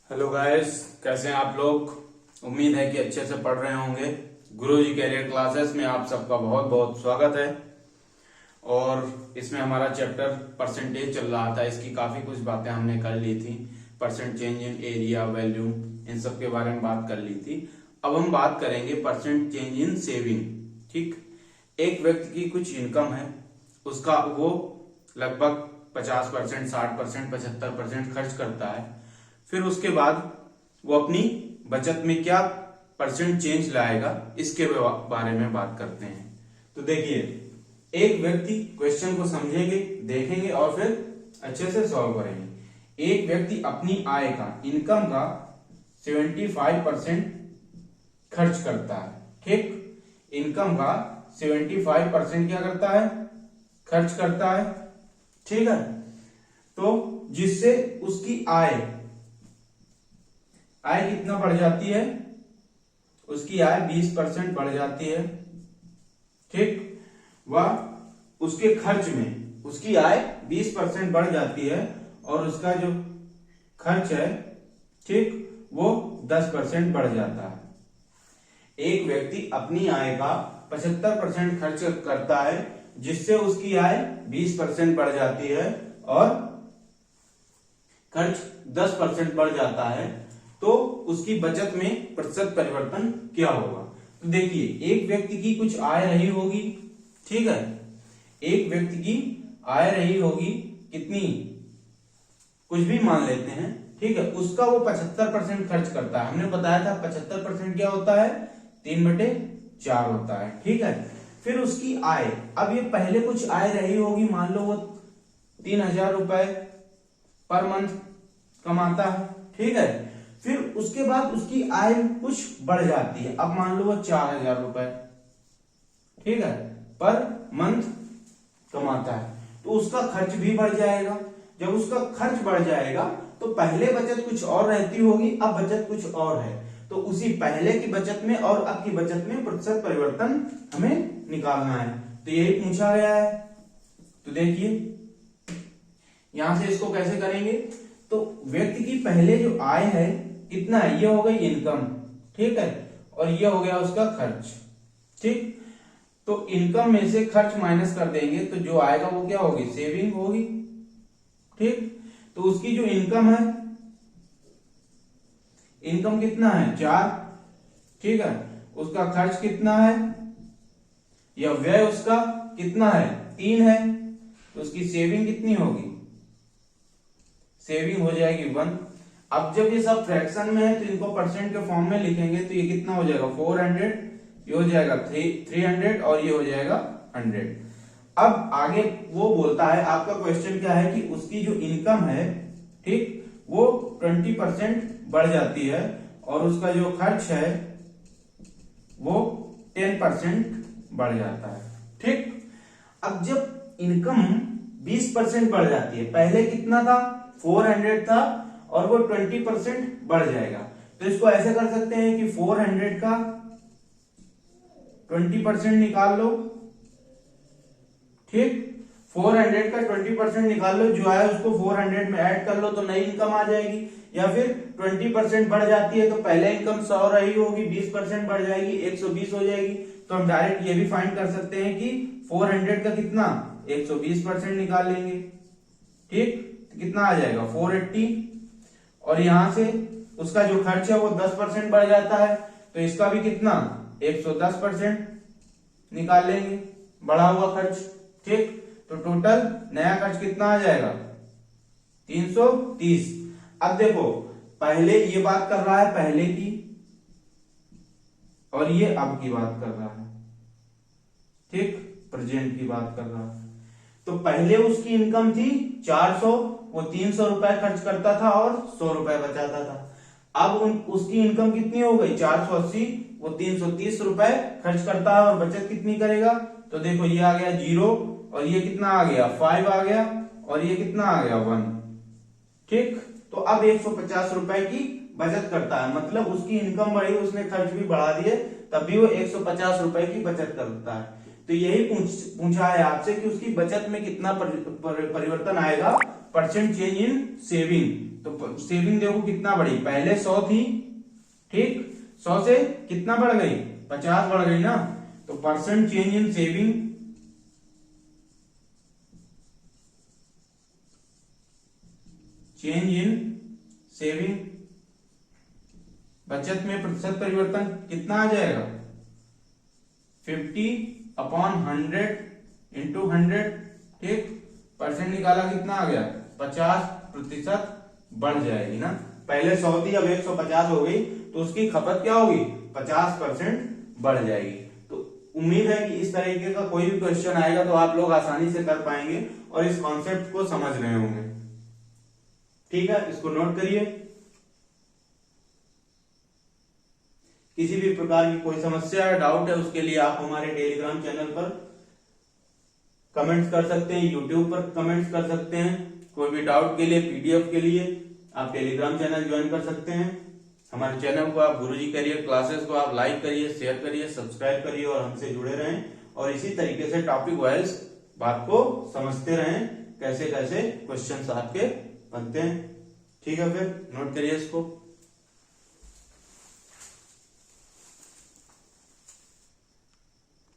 Hello guys, कैसे हैं आप लोग। उम्मीद है कि अच्छे से पढ़ रहे होंगे। गुरुजी कैरियर क्लासेस में आप सबका बहुत बहुत स्वागत है। और इसमें हमारा चैप्टर परसेंटेज चल रहा था। इसकी काफी कुछ बातें हमने कर ली थी। Percent change in area, volume, इन सब के बारे में बात कर ली थी। अब हम बात करेंगे परसेंट चेंज इन सेविंग। ठीक, एक व्यक्ति की कुछ इनकम है, उसका वो लगभग 50%, 60%, 75% खर्च करता है। फिर उसके बाद वो अपनी बचत में क्या परसेंट चेंज लाएगा, इसके बारे में बात करते हैं। तो देखिए, एक व्यक्ति क्वेश्चन को समझेंगे, देखेंगे और फिर अच्छे से सॉल्व करेंगे। एक व्यक्ति अपनी आय का, इनकम का 75% खर्च करता है। ठीक, इनकम का 75% क्या करता है, खर्च करता है। ठीक है, तो जिससे उसकी आय कितना बढ़ जाती है, उसकी आय 20% बढ़ जाती है। ठीक, वह उसके खर्च में, उसकी आय 20% बढ़ जाती है और उसका जो खर्च है, ठीक, वो 10% बढ़ जाता है। एक व्यक्ति अपनी आय का 75% खर्च करता है, जिससे उसकी आय 20% बढ़ जाती है और खर्च 10% बढ़ जाता है। तो उसकी बचत में प्रतिशत परिवर्तन क्या होगा। तो देखिए, एक व्यक्ति की कुछ आय रही होगी। ठीक है, एक व्यक्ति की आय रही होगी कितनी, कुछ भी मान लेते हैं। ठीक है, उसका वो 75% खर्च करता है। हमने बताया था 75% क्या होता है, 3/4 होता है। ठीक है, फिर उसकी आय, अब ये पहले कुछ आय रही होगी, मान लो वो 3,000 रुपए पर मंथ कमाता है। ठीक है, फिर उसके बाद उसकी आय कुछ बढ़ जाती है। अब मान लो वो 4,000 रुपए, ठीक है, पर मंथ कमाता है, तो उसका खर्च भी बढ़ जाएगा। जब उसका खर्च बढ़ जाएगा तो पहले बचत कुछ और रहती होगी, अब बचत कुछ और है। तो उसी पहले की बचत में और अब की बचत में प्रतिशत परिवर्तन हमें निकालना है। तो यही पूछा गया है। तो देखिए, यहां से इसको कैसे करेंगे। तो व्यक्ति की पहले जो आय है कितना है, ये हो गई इनकम। ठीक है, और ये हो गया उसका खर्च। ठीक, तो इनकम में से खर्च माइनस कर देंगे तो जो आएगा वो क्या होगी, सेविंग होगी। ठीक, तो उसकी जो इनकम है, इनकम कितना है, 4। ठीक है, उसका खर्च कितना है, या व्यय उसका कितना है, 3 है। तो उसकी सेविंग कितनी होगी, सेविंग हो जाएगी 1। अब जब ये सब फ्रैक्शन में है तो इनको परसेंट के फॉर्म में लिखेंगे तो ये कितना हो जाएगा, 400, ये हो जाएगा 300 और ये हो जाएगा 100। अब आगे वो बोलता है, आपका क्वेश्चन क्या है कि उसकी जो इनकम है, ठीक, वो 20% बढ़ जाती है और उसका जो खर्च है वो 10% बढ़ जाता है। ठीक, अब जब इनकम 20% बढ़ जाती है, पहले कितना था, 400 था, और वो 20% बढ़ जाएगा। तो इसको ऐसे कर सकते हैं कि 400 का 20% निकाल लो। ठीक, 400 का 20% निकाल लो, जो आया उसको 400 में ऐड कर लो तो नई इनकम आ जाएगी। या फिर 20% बढ़ जाती है तो पहले इनकम 100 रही होगी, 20% बढ़ जाएगी, 120 हो जाएगी। तो हम डायरेक्ट ये भी फाइंड कर सकते हैं कि 400 का कितना, 120% निकाल लेंगे। ठीक, कितना आ जाएगा, 480। और यहां से उसका जो खर्च है वो 10% बढ़ जाता है, तो इसका भी कितना, 110% निकाल लेंगे, बढ़ा हुआ खर्च। ठीक, तो टोटल नया खर्च कितना आ जाएगा, 330। अब देखो, पहले ये बात कर रहा है पहले की, और ये अब की बात कर रहा है। ठीक, प्रेजेंट की बात कर रहा है। तो पहले उसकी इनकम थी 400, वो 300 रुपए खर्च करता था और 100 रुपए बचाता था। अब उसकी इनकम कितनी हो गई, 480, वो 330 रुपए खर्च करता है और बचत कितनी करेगा। तो देखो, ये आ गया 0 और ये कितना आ गया, 5 आ गया, और ये कितना आ गया, 1। ठीक, तो अब 150 रुपए की बचत करता है। मतलब उसकी इनकम बढ़ी, उसने खर्च भी बढ़ा दिए, तब भी वो 150 रुपए की बचत करता है। तो यही पूछा है आपसे कि उसकी बचत में कितना परिवर्तन आएगा, परसेंट चेंज इन सेविंग। तो सेविंग देखो कितना बढ़ी, पहले 100 थी, ठीक, 100 से कितना बढ़ गई, 50 बढ़ गई ना। तो percent change in saving, change in saving, बचत में प्रतिशत परिवर्तन कितना आ जाएगा, 50/100 इंटू 100, ठीक, परसेंट निकाला कितना आ गया, 50% बढ़ जाएगी ना। पहले 100 थी, अब 150 हो गई, तो उसकी खपत क्या होगी, 50% बढ़ जाएगी। तो उम्मीद है कि इस तरीके का कोई भी क्वेश्चन आएगा तो आप लोग आसानी से कर पाएंगे और इस कॉन्सेप्ट को समझ रहे होंगे। ठीक है, इसको नोट करिए। किसी भी प्रकार की कोई समस्या है, डाउट है, उसके लिए आप हमारे टेलीग्राम चैनल पर कमेंट्स कर सकते हैं, यूट्यूब पर कमेंट्स कर सकते हैं। कोई भी डाउट के लिए, पीडीएफ के लिए आप टेलीग्राम चैनल ज्वाइन कर सकते हैं। हमारे चैनल को आप गुरुजी करियर क्लासेस को आप लाइक करिए, शेयर करिए, सब्सक्राइब करिए और हमसे जुड़े रहें और इसी तरीके से टॉपिक वाइज बात को समझते रहें, कैसे कैसे क्वेश्चंस आपके बनते हैं। ठीक है, फिर नोट करिए इसको।